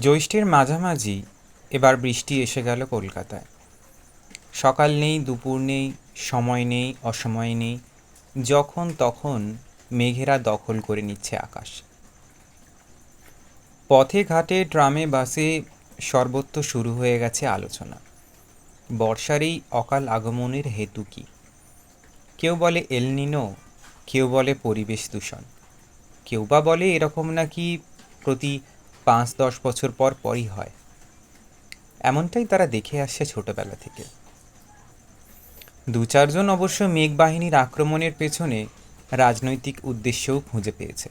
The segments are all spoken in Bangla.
জ্যৈষ্ঠের মাঝামাঝি এবার বৃষ্টি এসে গেল কলকাতায়। সকাল নেই, দুপুর নেই, সময় নেই, অসময় নেই, যখন তখন মেঘেরা দখল করে নিচ্ছে আকাশ। পথে ঘাটে, ট্রামে, বাসে সর্বত্র শুরু হয়ে গেছে আলোচনা। বর্ষার এই অকাল আগমনের হেতু কী? কেউ বলে এল নিনো, কেউ বলে পরিবেশ দূষণ, কেউ বা বলে এরকম নাকি প্রতি ৫-১০ বছর পর পরই হয়। এমনটাই তারা দেখে আসছে ছোটবেলা থেকে। দু চারজন অবশ্য মেঘবাহিনীর আক্রমণের পেছনে রাজনৈতিক উদ্দেশ্যও খুঁজে পেয়েছে।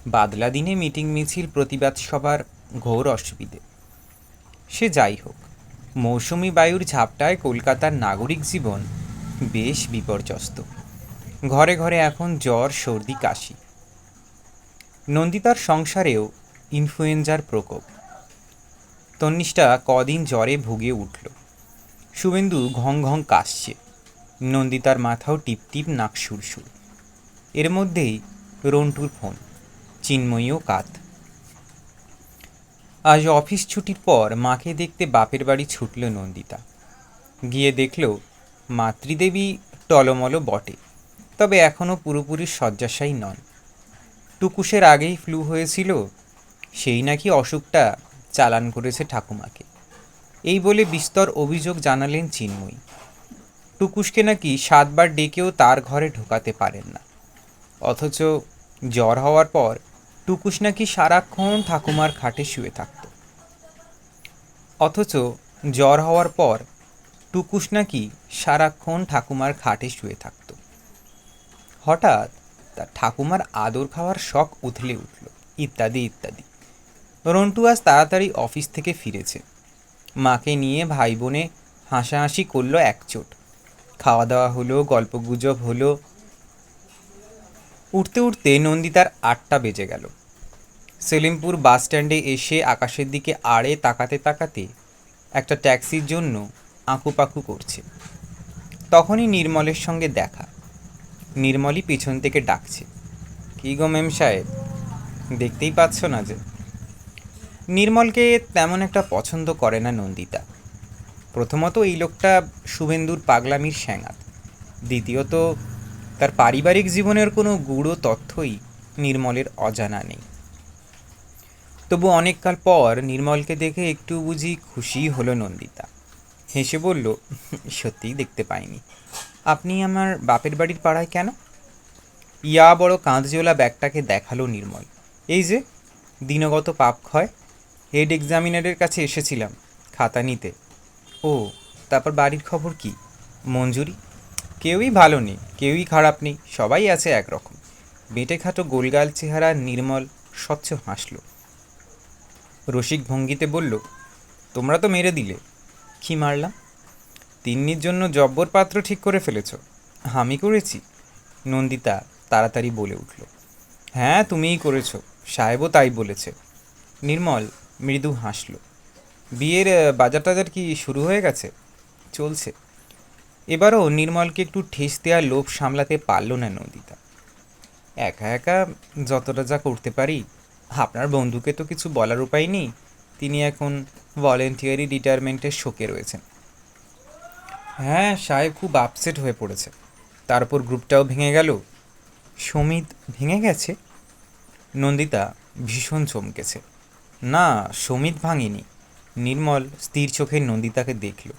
বাদলা দিনে মিটিং মিছিল, প্রতিবাদ সভার ঘোর অসুবিধে। সে যাই হোক, মৌসুমি বায়ুর ঝাপটায় কলকাতার নাগরিক জীবন বেশ বিপর্যস্ত। ঘরে ঘরে এখন জ্বর, সর্দি, কাশি। নন্দিতার সংসারেও ইনফ্লুয়েঞ্জার প্রকোপ। তন্নিষ্ঠা কদিন জ্বরে ভুগে উঠল। শুভেন্দু ঘং ঘং কাশছে। নন্দিতার মাথাও টিপটিপ, নাক সুরসুর। এর মধ্যেই রন্টুর ফোন। চিন্ময়ীও কাত। আজ অফিস ছুটির পর মাকে দেখতে বাপের বাড়ি ছুটল নন্দিতা। গিয়ে দেখল মাতৃদেবী টলমল বটে, তবে এখনও পুরোপুরি শয্যাশায়ী নন। টুকুসের আগেই ফ্লু হয়েছিল, সেই নাকি অসুখটা চালান করেছে ঠাকুমাকে। এই বলে বিস্তর অভিযোগ জানালেন চিন্ময়ী। টুকুসকে নাকি ৭ বার ডেকেও তার ঘরে ঢোকাতে পারেন না। অথচ জ্বর হওয়ার পর টুকুস নাকি সারাক্ষণ ঠাকুমার খাটে শুয়ে থাকত। অথচ জ্বর হওয়ার পর টুকুস নাকি সারাক্ষণ ঠাকুমার খাটে শুয়ে থাকত। হঠাৎ তার ঠাকুমার আদর খাওয়ার শখ উথলে উঠল, ইত্যাদি ইত্যাদি। রন্টু আজ তাড়াতাড়ি অফিস থেকে ফিরেছে। মাকে নিয়ে ভাই বোনে হাসাহাসি করলো একচোট। খাওয়া দাওয়া হলো, গল্পগুজব হলো। উঠতে উঠতে নন্দিতার ৮টা বেজে গেল। সেলিমপুর বাস স্ট্যান্ডে এসে আকাশের দিকে আড়ে তাকাতে তাকাতে একটা ট্যাক্সির জন্য আঁকুপাকু করছে। তখনই নির্মলের সঙ্গে দেখা। নির্মলই পিছন থেকে ডাকছে, কী গো মেম সাহেব, দেখতেই পাচ্ছ না যে? নির্মলকে তেমন একটা পছন্দ করে না নন্দিতা। প্রথমত এই লোকটা শুভেন্দুর পাগলামির স্যাঙাত। দ্বিতীয়ত তার পারিবারিক জীবনের কোনো গূঢ় তথ্যই নির্মলের অজানা নেই। তবু অনেককাল পর নির্মলকে দেখে একটু বুঝি খুশিই হলো নন্দিতা। হেসে বলল, সত্যিই দেখতে পাইনি। আপনি আমার বাপের বাড়ির পাড়ায় কেন? ইয়া বড় কাঁধজোলা ব্যাগটাকে দেখালো নির্মল। এই যে দিনগত পাপক্ষয়, হেড এক্সামিনারের কাছে এসেছিলাম খাতা নিতে। ও, তারপর বাড়ির খবর কি? মঞ্জুরি? কেউই ভালো নেই, কেউই খারাপ নেই, সবাই আছে একরকম। বেঁটে খাটো গোলগাল চেহারা নির্মল স্বচ্ছ হাসল। রসিক ভঙ্গিতে বলল, তোমরা তো মেরে দিলে। কি মারলাম? তিন্নির জন্য জব্বর পাত্র ঠিক করে ফেলেছ? আমি করেছি? নন্দিতা তাড়াতাড়ি বলে উঠল, হ্যাঁ তুমিই করেছ, সাহেবও তাই বলেছে। নির্মল মৃদু হাসল। বিয়ের বাজার টাজার কি শুরু হয়ে গেছে? চলছে। এবারও নির্মলকে একটু ঠেস দেওয়ার লোভ সামলাতে পারল না নন্দিতা। একা একা যতটা যা করতে পারি। আপনার বন্ধুকে তো কিছু বলার উপায় নেই, তিনি এখন ভলেন্টিয়ারি রিটায়ারমেন্টের শোকে রয়েছেন। হ্যাঁ, সাহেব খুব আপসেট হয়ে পড়েছে। তারপর গ্রুপটাও ভেঙে গেল। সমিত ভেঙে গেছে? নন্দিতা ভীষণ চমকেছে। না, সমিত ভাঙেনি। নির্মল স্থির চোখে নন্দিতাকে দেখল।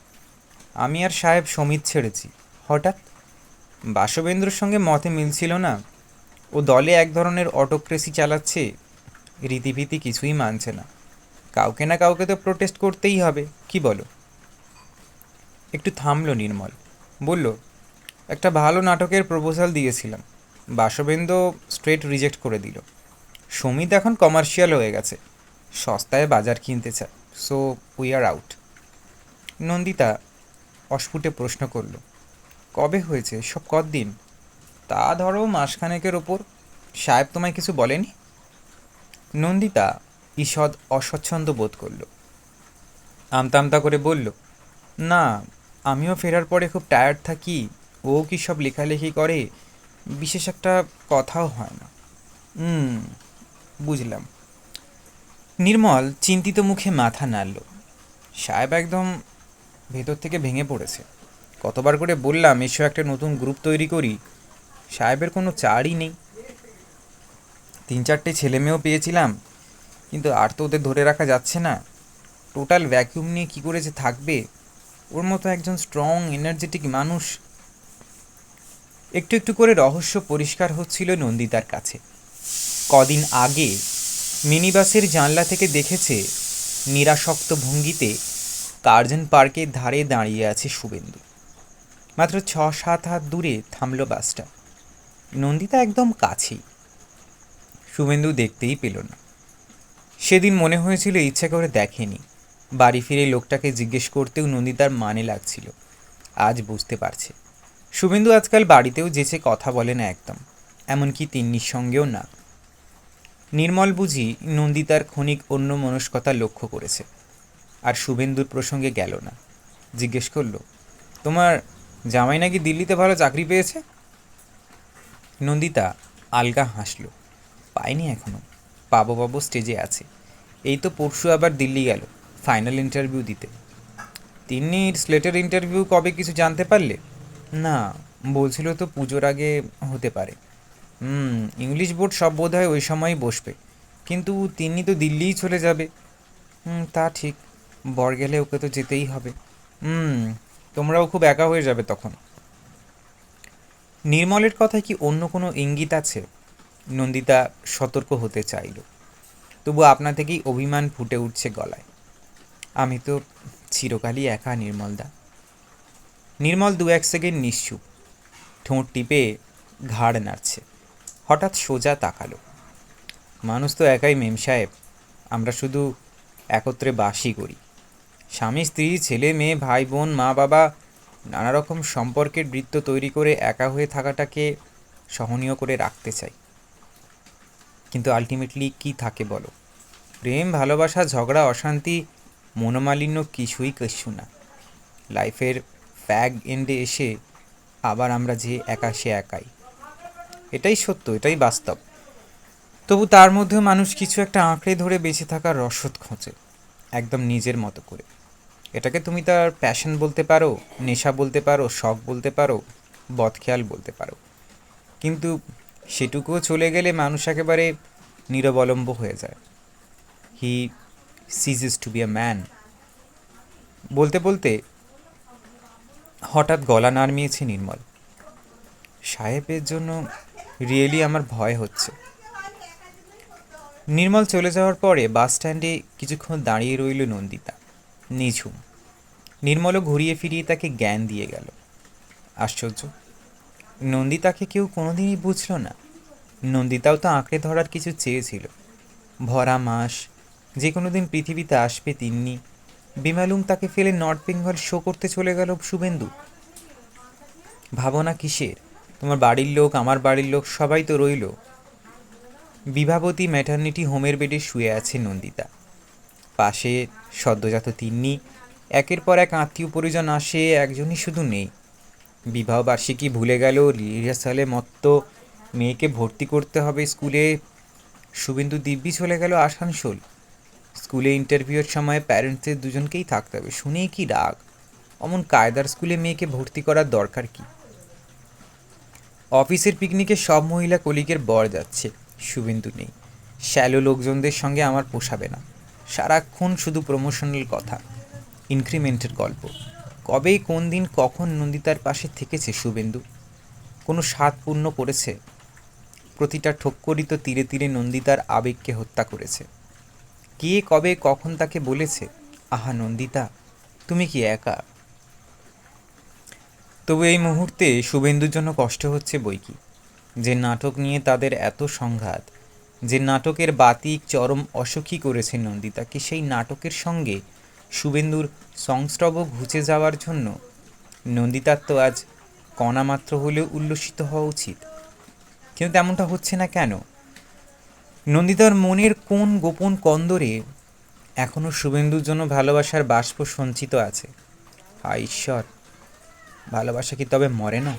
আমি আর সাহেব সমিত ছেড়েছি। হঠাৎ? বাসবেন্দ্রর সঙ্গে মতে মিলছিল না। ও দলে এক ধরনের অটোক্রেসি চালাচ্ছে, রীতিভীতি কিছুই মানছে না। কাউকে না কাউকে তো প্রোটেস্ট করতেই হবে, কি বলো? একটু থামল নির্মল, বলল, একটা ভালো নাটকের প্রপোজাল দিয়েছিলাম, বাসবেন্দ্র স্ট্রেট রিজেক্ট করে দিল। সমিত এখন কমার্শিয়াল হয়ে গেছে, সস্তায় বাজার কিনতে চায়, সো উই আর আউট। নন্দিতা অস্ফুটে প্রশ্ন করল, কবে হয়েছে? সব কতদিন? তা ধরো মাসখানেকের ওপর। সাহেব তোমায় কিছু বলেনি? নন্দিতা ঈষৎ অস্বচ্ছন্দ বোধ করল। আমতা আমতা করে বলল, না, আমিও ফেরার পরে খুব টায়ার্ড থাকি, ও কি সব লেখালেখি করে, বিশেষ একটা কথাও হয় না। বুঝলাম। নির্মল চিন্তিত মুখে মাথা নাড়ল। সাহেব একদম ভেতর থেকে ভেঙে পড়েছে। কতবার করে বললাম এসো একটা নতুন গ্রুপ তৈরি করি, সাহেবের কোনো চাড়ই নেই। 3-4টে ছেলে মেয়েও পেয়েছিলাম, কিন্তু আর তো ওদের ধরে রাখা যাচ্ছে না। টোটাল ভ্যাকিউম নিয়ে কী করে যে থাকবে, ওর মতো একজন স্ট্রং এনার্জেটিক মানুষ। একটু একটু করে রহস্য পরিষ্কার হচ্ছিল নন্দিতার কাছে। কদিন আগে মিনিবাসের জানলা থেকে দেখেছে নিরাসক্ত ভঙ্গিতে কার্জন পার্কের ধারে দাঁড়িয়ে আছে শুভেন্দু। মাত্র 6-7 হাত দূরে থামল বাসটা। নন্দিতা একদম কাছেই। শুভেন্দু দেখতেই পেল না। সেদিন মনে হয়েছিল ইচ্ছে করে দেখেনি। বাড়ি ফিরে লোকটাকে জিজ্ঞেস করতেও নন্দিতার মানে লাগছিল। আজ বুঝতে পারছে শুভেন্দু আজকাল বাড়িতেও যেচে কথা বলে না একদম, এমনকি তিন্নির সঙ্গেও না। নির্মল বুঝি নন্দিতার ক্ষণিক অন্য মনস্কতা লক্ষ্য করেছে, আর শুভেন্দুর প্রসঙ্গে গেল না। জিজ্ঞেস করল, তোমার জামাই নাকি দিল্লিতে ভালো চাকরি পেয়েছে? নন্দিতা আলগা হাসল। পায়নি এখনো, পাবো পাবো স্টেজে আছে। এই তো পরশু আবার দিল্লি গেল ফাইনাল ইন্টারভিউ দিতে। তিন্নির স্লেটের ইন্টারভিউ কবে কিছু জানতে পারলে? না, বলছিল তো পুজোর আগে হতে পারে। ইংলিশ বোর্ড সব বোধ হয় ওই সময়ই বসবে, কিন্তু তিন্নি তো দিল্লিই চলে যাবে। তা ঠিক, বর গেলে ওকে তো যেতেই হবে। তোমরাও খুব একা হয়ে যাবে তখন। নির্মলের কথায় কি অন্য কোনো ইঙ্গিত আছে? নন্দিতা সতর্ক হতে চাইল, তবু আপনা থেকেই অভিমান ফুটে উঠছে গলায়। আমি তো চিরকালই একা নির্মলদা। নির্মল 2-1 সেকেন্ড নিশ্চুপ, ঠোঁট টিপে ঘাড় নাড়ছে। হঠাৎ সোজা তাকালো। মানুষ তো একাই মেম সাহেব, আমরা শুধু একত্রে বাসই করি। স্বামী স্ত্রী ছেলে মেয়ে ভাই বোন মা বাবা নানা রকম সম্পর্কের বৃত্ত তৈরি করে একা হয়ে থাকাটাকে সহনীয় করে রাখতে চাই। কিন্তু আলটিমেটলি কি থাকে বলো? প্রেম ভালোবাসা ঝগড়া অশান্তি মনোমালিন্য কিছুই কিছু না। লাইফের ফ্যাগ এন্ডে এসে আবার আমরা যে একা সে একাই। এটাই সত্য, এটাই বাস্তব। তবু তার মধ্যেও মানুষ কিছু একটা আঁকড়ে ধরে বেঁচে থাকার রসদ খোঁজে, একদম নিজের মতো করে। এটাকে তুমি তার প্যাশন বলতে পারো, নেশা বলতে পারো, শখ বলতে পারো, বদখেয়াল বলতে পারো। কিন্তু সেটুকুও চলে গেলে মানুষ একেবারে নিরবলম্ব হয়ে যায়। হি সিজেস টু বি আ ম্যান। বলতে বলতে হঠাৎ গলা নাড়মিয়েছে নির্মল। সাহেবের জন্য রিয়েলি আমার ভয় হচ্ছে। নির্মল চলে যাওয়ার পরে বাস স্ট্যান্ডে কিছুক্ষণ দাঁড়িয়ে রইল নন্দিতা, নিঝুম। নির্মলও ঘুরিয়ে ফিরিয়ে তাকে জ্ঞান দিয়ে গেল। আশ্চর্য, নন্দিতাকে কেউ কোনোদিনই বুঝল না। নন্দিতাও তো আঁকড়ে ধরার কিছু চেয়েছিল। ভরা মাস, যে কোনো দিন পৃথিবীতে আসবে তিন্নি। বেমালুম তাকে ফেলে নর্থ বেঙ্গল শো করতে চলে গেল শুভেন্দু। ভাবনা কিসের? তোমার বাড়ির লোক, আমার বাড়ির লোক, সবাই তো রইল। বিভাবতী ম্যাটার্নিটি হোমের বেডে শুয়ে আছে নন্দিতা। পাশে সদ্যজাত তিন্নি। একের পর এক আত্মীয় পরিজন আসে, একজনই শুধু নেই। বিবাহবার্ষিকী ভুলে গেল, রিহার্সালে মত্ত মেয়েকে ভর্তি করতে হবে স্কুলে। শুভেন্দু দিব্যি চলে গেল আসানসোল। স্কুলে ইন্টারভিউয়ের সময় প্যারেন্টসদের দুজনকেই থাকতে হবে, শুনেই কি রাগ। অমন কায়দার স্কুলে মেয়েকে ভর্তি করার দরকার কি? অফিসের পিকনিকে সব মহিলা কলিগের বর যাচ্ছে, শুভেন্দু নেই। শ্যালো লোকজনদের সঙ্গে আমার পোষাবে না। সারাক্ষণ শুধু প্রমোশনাল কথা, ইনক্রিমেন্টের গল্প। কবে কোন দিন কখন নন্দিতার পাশে থেকেছে শুভেন্দু? কোনো স্বাদ পূর্ণ করেছে? প্রতিটা ঠক্করই তো তীরে তীরে নন্দিতার আবেগকে হত্যা করেছে। কে কবে কখন তাকে বলেছে, আহা নন্দিতা, তুমি কি একা? তবু এই মুহূর্তে শুভেন্দুর জন্য কষ্ট হচ্ছে বই কি। যে নাটক নিয়ে তাদের এত সংঘাত, যে নাটকের বাতিক চরম অসুখী করেছে নন্দিতাকে, সেই নাটকের সঙ্গে শুভেন্দুর সংস্রব ঘুচে যাওয়ার জন্য নন্দিতার তো আজ কণামাত্র হলেও উল্লসিত হওয়া উচিত। কিন্তু তেমনটা হচ্ছে না কেন? নন্দিতার মনের কোন গোপন কন্দরে এখনও শুভেন্দুর জন্য ভালোবাসার বাষ্প সঞ্চিত আছে। হায় ঈশ্বর, ভালোবাসা কি তবে মরে না?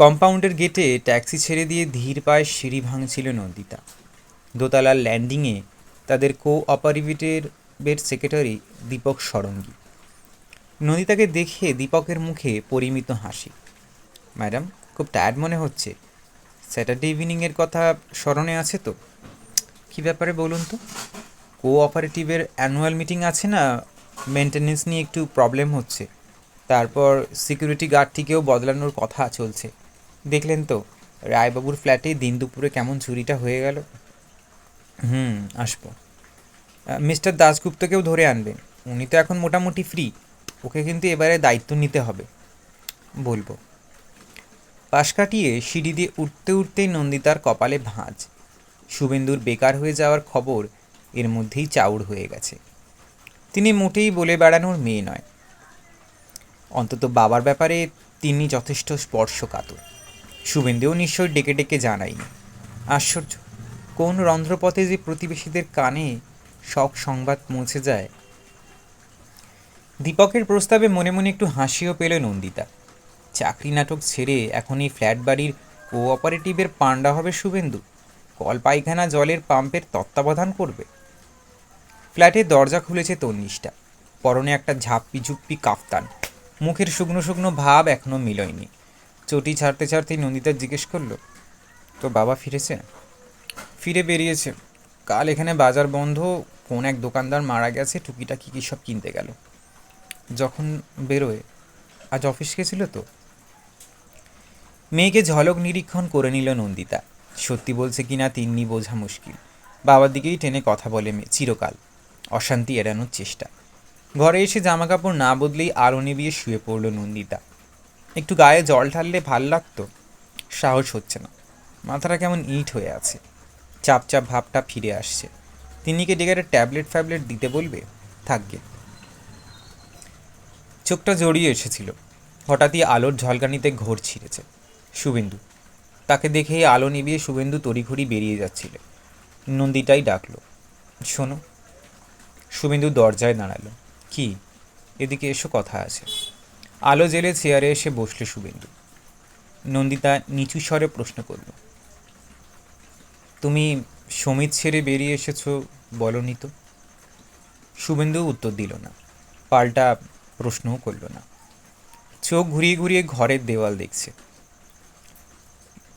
কম্পাউন্ডের গেটে ট্যাক্সি ছেড়ে দিয়ে ধীর পায়ে সিঁড়ি ভাঙছিল নন্দিতা। দোতলার ল্যান্ডিংয়ে তাদের কোঅপারেটিভের সেক্রেটারি দীপক সরঙ্গী। নন্দিতাকে দেখে দীপকের মুখে পরিমিত হাসি। ম্যাডাম, খুব টায়ার্ড মনে হচ্ছে। স্যাটারডে ইভিনিংয়ের কথা স্মরণে আছে তো? কী ব্যাপারে বলুন তো? কোঅপারেটিভের অ্যানুয়াল মিটিং আছে না, মেনটেনেন্স নিয়ে একটু প্রবলেম হচ্ছে। তারপর সিকিউরিটি গার্ডটিকেও বদলানোর কথা চলছে। দেখলেন তো রায়বাবুর ফ্ল্যাটে দিন দুপুরে কেমন চুরিটা হয়ে গেল। আসবো। মিস্টার দাশগুপ্তকেও ধরে আনবেন, উনি তো এখন মোটামুটি ফ্রি। ওকে কিন্তু এবারে দায়িত্ব নিতে হবে। বলবো। পাশ কাটিয়ে সিঁড়ি দিয়ে উঠতে উঠতেই নন্দিতার কপালে ভাঁজ। শুভেন্দুর বেকার হয়ে যাওয়ার খবর এর মধ্যেই চাউর হয়ে গেছে। তিনি মোটেই বলে বেড়ানোর মেয়ে নয়। অন্তত বাবার ব্যাপারে তিনি যথেষ্ট স্পর্শকাতর। শুভেন্দুও নিশ্চয় ডেকে ডেকে জানায়নি। আশ্চর্য, কোন রন্ধ্রপথে যে প্রতিবেশীদের কানে সব সংবাদ পৌঁছে যায়। দীপকের প্রস্তাবে মনে মনে একটু হাসিও পেল নন্দিতা। চাকরি নাটক ছেড়ে এখন এই ফ্ল্যাট বাড়ির কোঅপারেটিভের পাণ্ডা হবে শুভেন্দু। কল পায়খানা জলের পাম্পের তত্ত্বাবধান করবে। ফ্ল্যাটের দরজা খুলেছে তন্নিষ্ঠা। পরনে একটা ঝাপ্পি ঝুপ্পি কাফতান। মুখের শুকনো শুকনো ভাব এখনও মিলয়নি। চটি ছাড়তে ছাড়তেই নন্দিতা জিজ্ঞেস করলো, তো বাবা ফিরেছে? ফিরে বেরিয়েছে। কাল এখানে বাজার বন্ধ, কোন এক দোকানদার মারা গেছে, টুকিটাকি কী সব কিনতে গেল। যখন বেরোয় আজ অফিস গেছিল তো। মেয়েকে ঝলক নিরীক্ষণ করে নিল নন্দিতা। সত্যি বলছে কিনা তিন্নি বোঝা মুশকিল। বাবার দিকেই টেনে কথা বলে মেয়ে চিরকাল। অশান্তি এড়ানোর চেষ্টা। ঘরে এসে জামা কাপড় না বদলেই আলো নিভিয়ে শুয়ে পড়ল নন্দিতা। একটু গায়ে জল ঢাললে ভাল লাগতো, সাহস হচ্ছে না। মাথাটা কেমন ইট হয়ে আছে। চাপ চাপ ভাবটা ফিরে আসছে। তিন্নিকে ডেকে ট্যাবলেট ফ্যাবলেট দিতে বলবে। থাকবে। চোখটা জড়িয়ে এসেছিল। হঠাৎই আলোর ঝলকানিতে ঘোর ছিঁড়েছে। শুভেন্দু। তাকে দেখেই আলো নিভিয়ে শুভেন্দু তড়িঘড়ি বেরিয়ে যাচ্ছিল। নন্দিতাই ডাকলো, শোনো। শুভেন্দু দরজায় দাঁড়ালো। কি? এদিকে এসো, কথা আছে। আলো জেলে চেয়ারে এসে বসলে শুভেন্দু। নন্দিতা নিচু স্বরে প্রশ্ন করল, তুমি সমিত ছেড়ে বেরিয়ে এসেছো বলনি তো? শুভেন্দু উত্তর দিল না, পাল্টা প্রশ্নও করল না। চোখ ঘুরিয়ে ঘুরিয়ে ঘরের দেওয়াল দেখছে।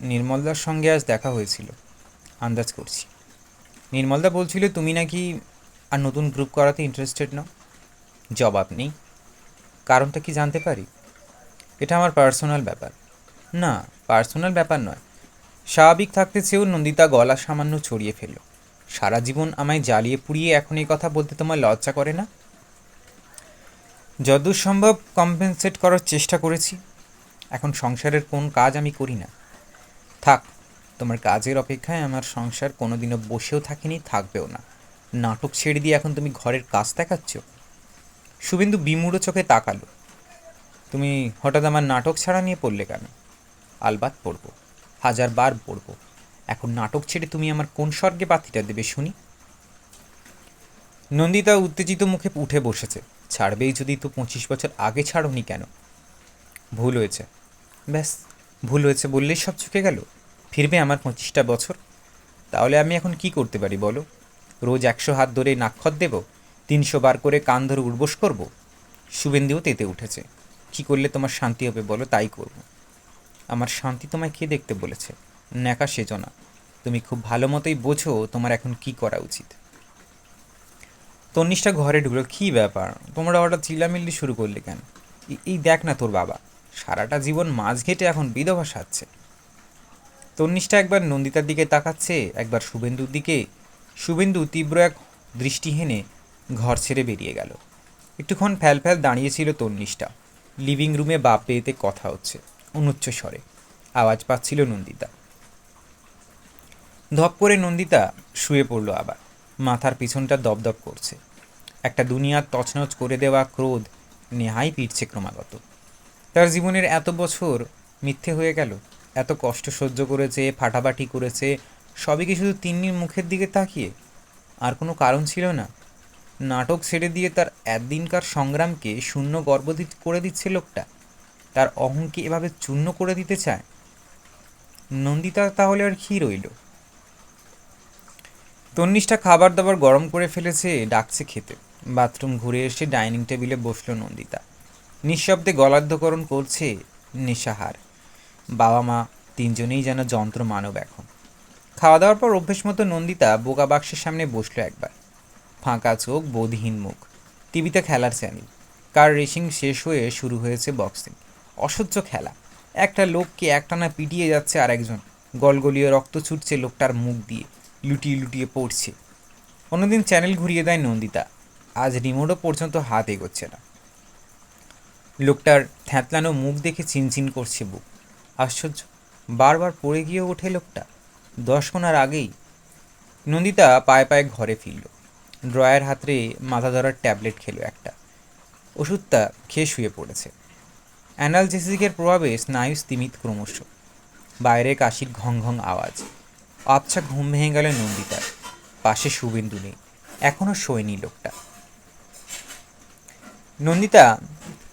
নির্মলদার সঙ্গে আজ দেখা হয়েছিল, আন্দাজ করছি। নির্মলদা বলছিল তুমি নাকি আর নতুন গ্রুপ করাতে ইন্টারেস্টেড নও। জবাব নেই। কারণটা কি জানতে পারি? এটা আমার পার্সোনাল ব্যাপার। না, পার্সোনাল ব্যাপার নয়। স্বাভাবিক থাকতে চেয়েও নন্দিতা গলা সামান্য ছড়িয়ে ফেলল। সারা জীবন আমায় জ্বালিয়ে পুড়িয়ে এখন এই কথা বলতে তোমার লজ্জা করে না? যতদূর সম্ভব কম্পেনসেট করার চেষ্টা করেছি। এখন সংসারের কোন কাজ আমি করি না। থাক, তোমার কাজের অপেক্ষায় আমার সংসার কোনোদিনও বসেও থাকেনি, থাকবেও না। নাটক ছেড়ে দিয়ে এখন তুমি ঘরের কাজ দেখাচ্ছ। শুভেন্দু বিমূঢ় চোখে তাকালো। তুমি হঠাৎ আমার নাটক ছাড়া নিয়ে পড়লে কেন? আলবাত পড়ব, 1000 বার পড়ব। এখন নাটক ছেড়ে তুমি আমার কোন স্বর্গে বাতিটা দেবে শুনি? নন্দিতা উত্তেজিত মুখে উঠে বসেছে। ছাড়বেই যদি, তো 25 বছর আগে ছাড়োনি কেন? ভুল হয়েছে। ব্যাস, ভুল হয়েছে বললেই সব চুকে গেল? ফিরবে আমার 25টা বছর? তাহলে আমি এখন কি করতে পারি বলো? রোজ 100 হাত ধরে নাক্ষত দেব? 300 বার করে কান ধরে উঠবোস করব? শুভেন্দুও তেতে উঠেছে। কি করলে তোমার শান্তি হবে বলো, তাই করব। আমার শান্তি তোমায় কে দেখতে বলেছে? ন্যাকা সেজো না। তুমি খুব ভালো মতোই বোঝো তোমার এখন কি করা উচিত। তন্নিষ্ঠা ঘরে ঢুকলো। কী ব্যাপার, তোমরা হঠাৎ চিল্লামিল্লি শুরু করলে কেন? এই দেখ না তোর বাবা, সারাটা জীবন মাছ ঘেটে এখন বিধবা সাজছে। তন্নিষ্ঠা একবার নন্দিতার দিকে তাকাচ্ছে, একবার শুভেন্দুর দিকে। শুভেন্দু তীব্র এক দৃষ্টি হেনে ঘর ছেড়ে বেরিয়ে গেল। একটুক্ষণ ফ্যাল ফ্যাল দাঁড়িয়েছিল তন্নিষ্ঠা। লিভিং রুমে বাপ বেয়েতে কথা হচ্ছে, অনুচ্চ স্বরে। আওয়াজ পাচ্ছিল নন্দিতা। ধপ করে নন্দিতা শুয়ে পড়ল আবার। মাথার পিছনটা দপদপ করছে। একটা দুনিয়ার তছনছ করে দেওয়া ক্রোধ নেহাই পিটছে ক্রমাগত। তার জীবনের এত বছর মিথ্যে হয়ে গেল। এত কষ্ট সহ্য করেছে, ফাটাফাটি করেছে, সবই কি শুধু তিন্নির মুখের দিকে তাকিয়ে? আর কোনো কারণ ছিল না? নাটক ছেড়ে দিয়ে তার একদিনকার সংগ্রামকে শূন্য গর্ব করে দিচ্ছে লোকটা। তার অহংকে এভাবে চূর্ণ করে দিতে চায়। নন্দিতা তাহলে আর কি রইল? তন্নিষ্ঠা খাবার দাবার গরম করে ফেলেছে, ডাকছে খেতে। বাথরুম ঘুরে এসে ডাইনিং টেবিলে বসলো নন্দিতা। নিঃশব্দে গলাধ্যকরণ করছে নেশাহার। বাবা মা তিনজনেই যেন যন্ত্র মানব এখন। খাওয়া দাওয়ার পর অভ্যেস মতো নন্দিতা বোকা বাক্সের সামনে বসলো একবার। ফাঁকা চোখ, বোধহীন মুখ। টিভিতে খেলার চ্যানেল। কার রেসিং শেষ হয়ে শুরু হয়েছে বক্সিং। অসহ্য খেলা। একটা লোককে একটানা পিটিয়ে যাচ্ছে আর একজন। গলগলীয় রক্ত ছুটছে লোকটার মুখ দিয়ে, লুটিয়ে লুটিয়ে পড়ছে। অন্যদিন চ্যানেল ঘুরিয়ে দেয় নন্দিতা। আজ রিমোটও পর্যন্ত হাত এগোচ্ছে না। লোকটার থ্যাতলানো মুখ দেখে চিনচিন করছে বুক। আশ্চর্য, বারবার পড়ে গিয়ে ওঠে লোকটা। 10 কোণার আগেই। নন্দিতা পায়ে পায়ে ঘরে ফিরল। ড্রয়ার হাতড়ে মাথা ধরার ট্যাবলেট খেলো একটা। ওষুধটা খেয়ে শুয়ে পড়েছে। অ্যানালজেসিকের প্রভাবে স্নায়ু স্তিমিত ক্রমশ। বাইরে কাশির ঘং ঘং আওয়াজ। আবছা ঘুম ভেঙে গেল নন্দিতার। পাশে শুভেন্দু নেই, এখনও শোয়নি লোকটা। নন্দিতা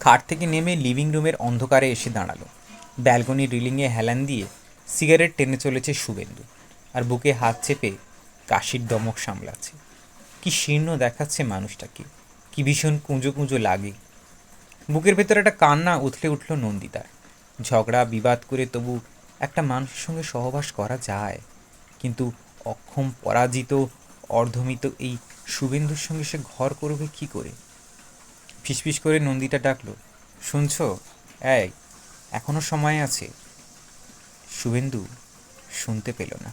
খাট থেকে নেমে লিভিং রুমের অন্ধকারে এসে দাঁড়ালো। ব্যালকনির রিলিংয়ে হেলান দিয়ে সিগারেট টেনে চলেছে শুভেন্দু, আর বুকে হাত চেপে কাশির দমক সামলাচ্ছে। কি শীর্ণ দেখাচ্ছে মানুষটাকে, কি ভীষণ কুঁজো কুঁজো লাগে। বুকের ভেতরে একটা কান্না উথলে উঠল নন্দিতার। ঝগড়া বিবাদ করে তবু একটা মানুষের সঙ্গে সহবাস করা যায়, কিন্তু অক্ষম, পরাজিত, অর্ধমিত এই শুভেন্দুর সঙ্গে সে ঘর করবে কি করে? ফিসফিস করে নন্দিতা ডাকলো, শুনছ? এই, এখনো সময় আছে। শুভেন্দু শুনতে পেল না।